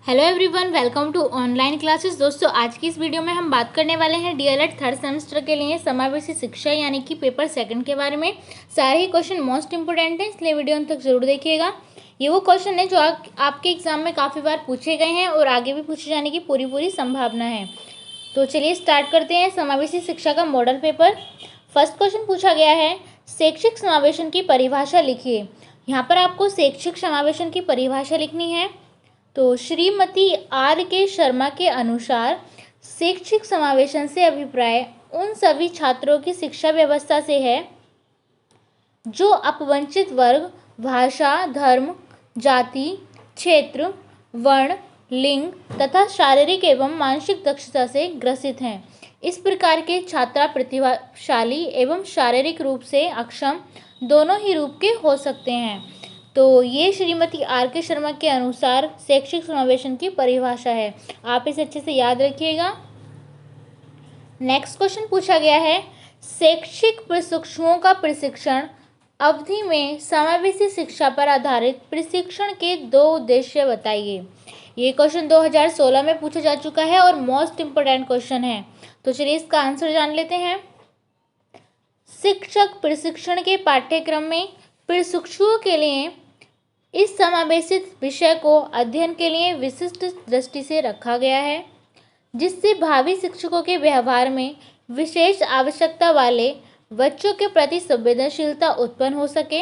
Hello everyone, welcome to online classes. दोस्तों, आज की इस वीडियो में हम बात करने वाले हैं डीएलएड थर्ड सेमेस्टर के लिए समावेशी शिक्षा यानी कि पेपर सेकंड के बारे में। सारे ही क्वेश्चन मोस्ट इंपोर्टेंट हैं, इसलिए वीडियो अंत तक जरूर देखिएगा। ये वो क्वेश्चन है जो आपके एग्जाम में काफ़ी बार पूछे गए हैं और आगे भी पूछे जाने की पूरी संभावना है। तो चलिए स्टार्ट करते हैं समावेशी शिक्षा का मॉडल पेपर। फर्स्ट क्वेश्चन पूछा गया है, शैक्षिक समावेशन की परिभाषा लिखिए। यहाँ पर आपको शैक्षिक समावेशन की परिभाषा लिखनी है। तो श्रीमती आर के शर्मा के अनुसार शैक्षिक समावेशन से अभिप्राय उन सभी छात्रों की शिक्षा व्यवस्था से है जो अपवंचित वर्ग, भाषा, धर्म, जाति, क्षेत्र, वर्ण, लिंग तथा शारीरिक एवं मानसिक दक्षता से ग्रसित हैं। इस प्रकार के छात्रा प्रतिभाशाली एवं शारीरिक रूप से अक्षम दोनों ही रूप के हो सकते हैं। तो ये श्रीमती आर के शर्मा के अनुसार शैक्षिक समावेशन की परिभाषा है। आप इसे अच्छे से याद रखिएगा। नेक्स्ट क्वेश्चन पूछा गया है, शैक्षिक प्रशिक्षुओं का प्रशिक्षण अवधि में समावेशी शिक्षा पर आधारित प्रशिक्षण के 2 उद्देश्य बताइए। ये क्वेश्चन 2016 में पूछा जा चुका है और मोस्ट इम्पोर्टेंट क्वेश्चन है। तो चलिए इसका आंसर जान लेते हैं। शिक्षक प्रशिक्षण के पाठ्यक्रम में प्रशिक्षुओं के लिए इस समावेशित विषय को अध्ययन के लिए विशिष्ट दृष्टि से रखा गया है, जिससे भावी शिक्षकों के व्यवहार में विशेष आवश्यकता वाले बच्चों के प्रति संवेदनशीलता उत्पन्न हो सके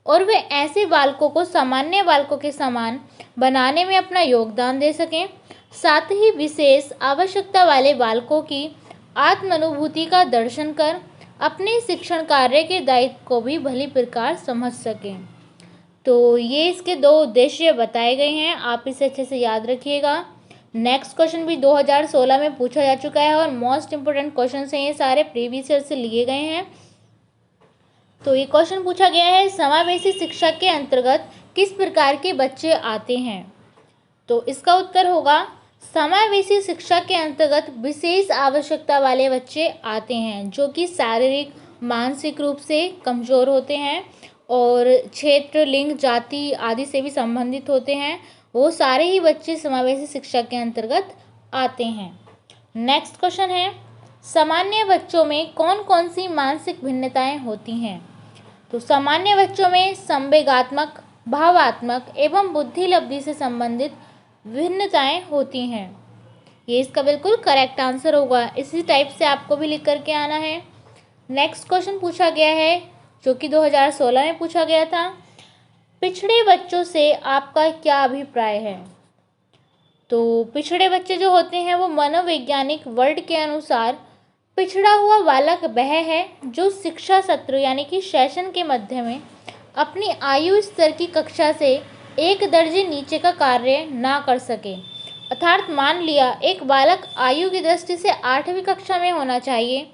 और वे ऐसे बालकों को सामान्य बालकों के समान बनाने में अपना योगदान दे सकें। साथ ही विशेष आवश्यकता वाले बालकों की आत्मानुभूति का दर्शन कर अपने शिक्षण कार्य के दायित्व को भी भली प्रकार समझ सकें। तो ये इसके 2 उद्देश्य बताए गए हैं, आप इसे अच्छे से याद रखिएगा। नेक्स्ट क्वेश्चन भी 2016 में पूछा जा चुका है और मोस्ट इंपोर्टेंट क्वेश्चन हैं, ये सारे प्रीवियस ईयर से लिए गए हैं। तो ये क्वेश्चन पूछा गया है, समावेशी शिक्षा के अंतर्गत किस प्रकार के बच्चे आते हैं। तो इसका उत्तर होगा, समावेशी शिक्षा के अंतर्गत विशेष आवश्यकता वाले बच्चे आते हैं जो कि शारीरिक मानसिक रूप से कमज़ोर होते हैं और क्षेत्र, लिंग, जाति आदि से भी संबंधित होते हैं। वो सारे ही बच्चे समावेशी शिक्षा के अंतर्गत आते हैं। नेक्स्ट क्वेश्चन है, सामान्य बच्चों में कौन कौन सी मानसिक भिन्नताएं होती हैं। तो सामान्य बच्चों में संवेगात्मक, भावात्मक एवं बुद्धि लब्धि से संबंधित भिन्नताएं होती हैं। ये इसका बिल्कुल करेक्ट आंसर होगा। इसी टाइप से आपको भी लिख करके आना है। नेक्स्ट क्वेश्चन पूछा गया है जो कि 2016 में पूछा गया था, पिछड़े बच्चों से आपका क्या अभिप्राय है। तो पिछड़े बच्चे जो होते हैं वो मनोवैज्ञानिक वर्ड के अनुसार पिछड़ा हुआ बालक वह है जो शिक्षा सत्र यानी कि सेशन के मध्य में अपनी आयु स्तर की कक्षा से 1 दर्जे नीचे का कार्य ना कर सके। अर्थात मान लिया एक बालक आयु की दृष्टि से 8वीं कक्षा में होना चाहिए।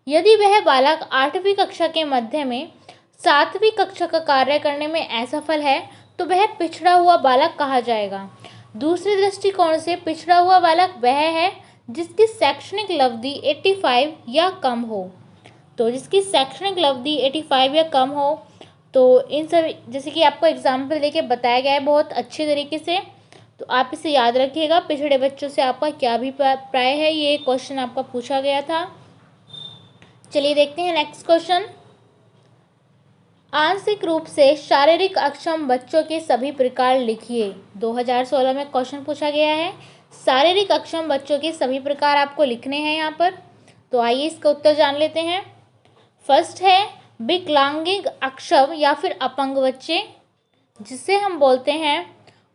यदि वह बालक 8वीं कक्षा के मध्य में 7वीं कक्षा का कार्य करने में असफल है तो वह पिछड़ा हुआ बालक कहा जाएगा। दूसरे दृष्टिकोण से पिछड़ा हुआ बालक वह है जिसकी शैक्षणिक लब्धि 85 या कम हो। तो जिसकी शैक्षणिक लब्धि 85 या कम हो, तो इन सभी जैसे कि आपको एग्जाम्पल देके बताया गया है बहुत अच्छे तरीके से, तो आप इसे याद रखिएगा। पिछड़े बच्चों से आपका क्या अभिप्राय है, ये क्वेश्चन आपका पूछा गया था। चलिए देखते हैं नेक्स्ट क्वेश्चन, आंशिक रूप से शारीरिक अक्षम बच्चों के सभी प्रकार लिखिए। 2016 में क्वेश्चन पूछा गया है, शारीरिक अक्षम बच्चों के सभी प्रकार आपको लिखने हैं यहाँ पर। तो आइए इसका उत्तर जान लेते हैं। फर्स्ट है विकलांगिक अक्षम या फिर अपंग बच्चे, जिसे हम बोलते हैं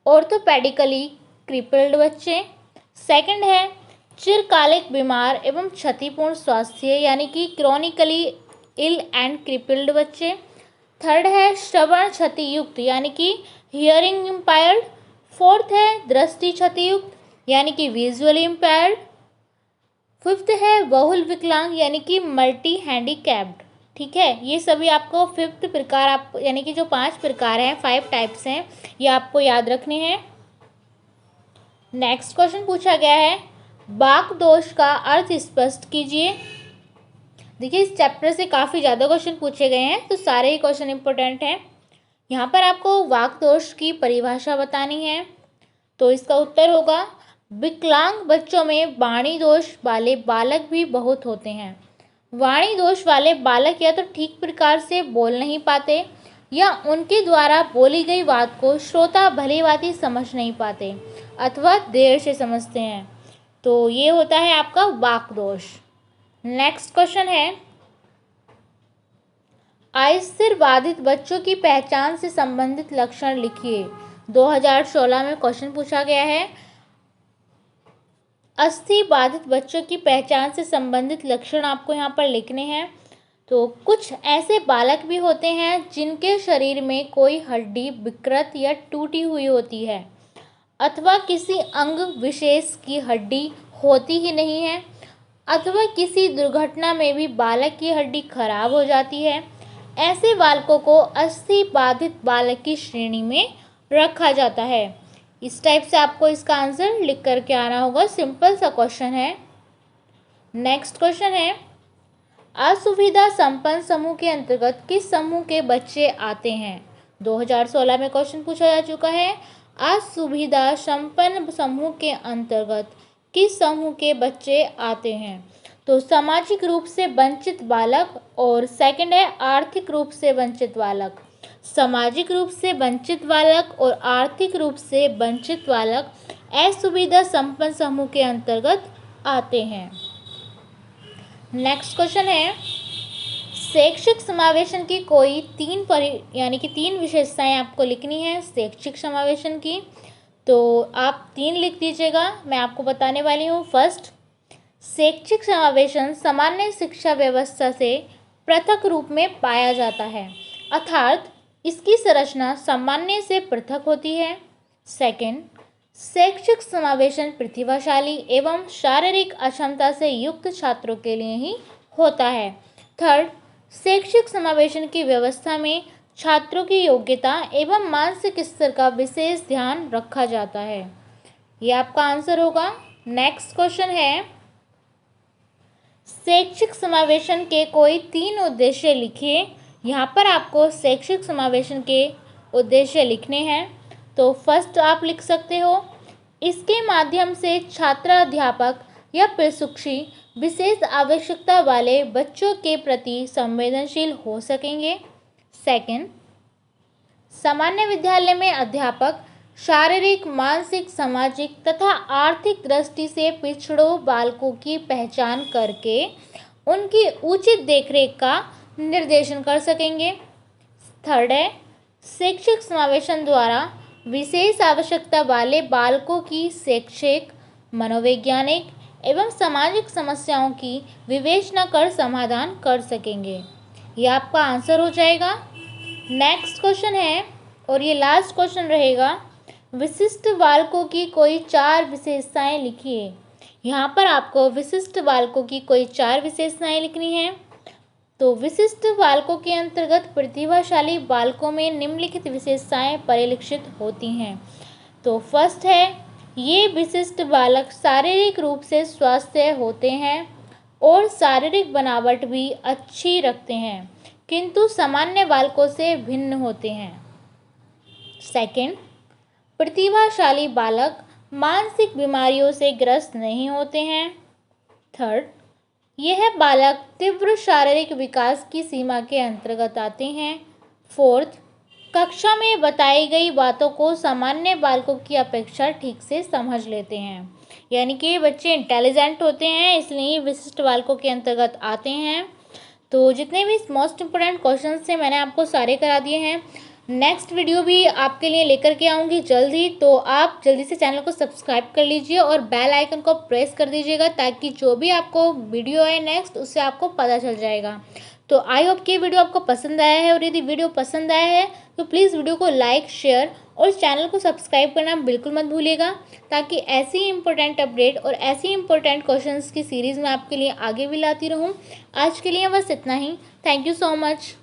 ऑर्थोपेडिकली क्रिपल्ड बच्चे। सेकंड है चिरकालिक बीमार एवं क्षतिपूर्ण स्वास्थ्य यानी कि क्रॉनिकली इल एंड क्रिपल्ड बच्चे। थर्ड है श्रवण क्षतियुक्त यानी कि हियरिंग इम्पायर्ड। फोर्थ है दृष्टि क्षतियुक्त यानी कि विजुअली इम्पायर्ड। फिफ्थ है बहुल विकलांग यानी कि मल्टी हैंडीकैप्ड। ठीक है, ये सभी आपको फिफ्थ प्रकार आप यानी कि जो 5 प्रकार हैं, 5 टाइप्स हैं, ये आपको याद रखने हैं। नेक्स्ट क्वेश्चन पूछा गया है, वाक दोष का अर्थ स्पष्ट कीजिए। देखिए इस चैप्टर से काफ़ी ज़्यादा क्वेश्चन पूछे गए हैं, तो सारे ही क्वेश्चन इंपॉर्टेंट हैं। यहाँ पर आपको वाक दोष की परिभाषा बतानी है। तो इसका उत्तर होगा विकलांग बच्चों में वाणी दोष वाले बालक भी बहुत होते हैं। वाणी दोष वाले बालक या तो ठीक प्रकार से बोल नहीं पाते या उनके द्वारा बोली गई बात को श्रोता भलीभांति समझ नहीं पाते अथवा देर से समझते हैं। तो ये होता है आपका वाक दोष। नेक्स्ट क्वेश्चन है, अस्थिर बाधित बच्चों की पहचान से संबंधित लक्षण लिखिए। 2016 में क्वेश्चन पूछा गया है। अस्थिर बाधित बच्चों की पहचान से संबंधित लक्षण आपको यहाँ पर लिखने हैं। तो कुछ ऐसे बालक भी होते हैं जिनके शरीर में कोई हड्डी विकृत या टूटी हुई होती है अथवा किसी अंग विशेष की हड्डी होती ही नहीं है अथवा किसी दुर्घटना में भी बालक की हड्डी खराब हो जाती है। ऐसे बालकों को अस्थिर बाधित बालक की श्रेणी में रखा जाता है। इस टाइप से आपको इसका आंसर लिख करके आना होगा। सिंपल सा क्वेश्चन है। नेक्स्ट क्वेश्चन है, असुविधा संपन्न समूह के अंतर्गत किस समूह के बच्चे आते हैं। 2016 में क्वेश्चन पूछा जा चुका है। असुविधा संपन्न समूह के अंतर्गत किस समूह के बच्चे आते हैं। तो सामाजिक रूप से वंचित बालक और सेकंड है आर्थिक रूप से वंचित बालक। सामाजिक रूप से वंचित बालक और आर्थिक रूप से वंचित बालक असुविधा संपन्न समूह के अंतर्गत आते हैं। नेक्स्ट क्वेश्चन है, शैक्षिक समावेशन की कोई तीन विशेषताएं आपको लिखनी है शैक्षिक समावेशन की। तो आप 3 लिख दीजिएगा, मैं आपको बताने वाली हूँ। फर्स्ट, शैक्षिक समावेशन सामान्य शिक्षा व्यवस्था से पृथक रूप में पाया जाता है अर्थात इसकी संरचना सामान्य से पृथक होती है। सेकंड, शैक्षिक समावेशन प्रतिभाशाली एवं शारीरिक अक्षमता से युक्त छात्रों के लिए ही होता है। थर्ड, शैक्षिक समावेशन की व्यवस्था में छात्रों की योग्यता एवं मानसिक स्तर का विशेष ध्यान रखा जाता है। ये आपका आंसर होगा। नेक्स्ट क्वेश्चन है, शैक्षिक समावेशन के कोई 3 उद्देश्य लिखिए। यहाँ पर आपको शैक्षिक समावेशन के उद्देश्य लिखने हैं। तो फर्स्ट आप लिख सकते हो, इसके माध्यम से छात्र अध्यापक या प्रशिक्षु विशेष आवश्यकता वाले बच्चों के प्रति संवेदनशील हो सकेंगे। सेकंड, सामान्य विद्यालय में अध्यापक शारीरिक, मानसिक, सामाजिक तथा आर्थिक दृष्टि से पिछड़ों बालकों की पहचान करके उनकी उचित देखरेख का निर्देशन कर सकेंगे। थर्ड है, शैक्षिक समावेशन द्वारा विशेष आवश्यकता वाले बालकों की शैक्षिक, मनोवैज्ञानिक एवं सामाजिक समस्याओं की विवेचना कर समाधान कर सकेंगे। यह आपका आंसर हो जाएगा। नेक्स्ट क्वेश्चन है और ये लास्ट क्वेश्चन रहेगा, विशिष्ट बालकों की कोई 4 विशेषताएं लिखिए। यहाँ पर आपको विशिष्ट बालकों की कोई 4 विशेषताएं लिखनी है। तो विशिष्ट बालकों के अंतर्गत प्रतिभाशाली बालकों में निम्नलिखित विशेषताएं परिलक्षित होती हैं। तो फर्स्ट है, ये विशिष्ट बालक शारीरिक रूप से स्वस्थ होते हैं और शारीरिक बनावट भी अच्छी रखते हैं किंतु सामान्य बालकों से भिन्न होते हैं। सेकंड, प्रतिभाशाली बालक मानसिक बीमारियों से ग्रस्त नहीं होते हैं। थर्ड, यह बालक तीव्र शारीरिक विकास की सीमा के अंतर्गत आते हैं। फोर्थ, कक्षा में बताई गई बातों को सामान्य बालकों की अपेक्षा ठीक से समझ लेते हैं, यानी कि ये बच्चे इंटेलिजेंट होते हैं, इसलिए विशिष्ट बालकों के अंतर्गत आते हैं। तो जितने भी मोस्ट इम्पोर्टेंट क्वेश्चन थे मैंने आपको सारे करा दिए हैं। नेक्स्ट वीडियो भी आपके लिए लेकर के आऊँगी जल्द ही, तो आप जल्दी से चैनल को सब्सक्राइब कर लीजिए और बेल आइकन को प्रेस कर दीजिएगा ताकि जो भी आपको वीडियो आए नेक्स्ट उससे आपको पता चल जाएगा। तो आई होप कि वीडियो आपको पसंद आया है और यदि वीडियो पसंद आया है तो प्लीज़ वीडियो को लाइक, शेयर और चैनल को सब्सक्राइब करना बिल्कुल मत भूलिएगा ताकि ऐसी इंपॉर्टेंट अपडेट और ऐसी इंपॉर्टेंट क्वेश्चंस की सीरीज़ मैं आपके लिए आगे भी लाती रहूं। आज के लिए बस इतना ही। Thank you so much.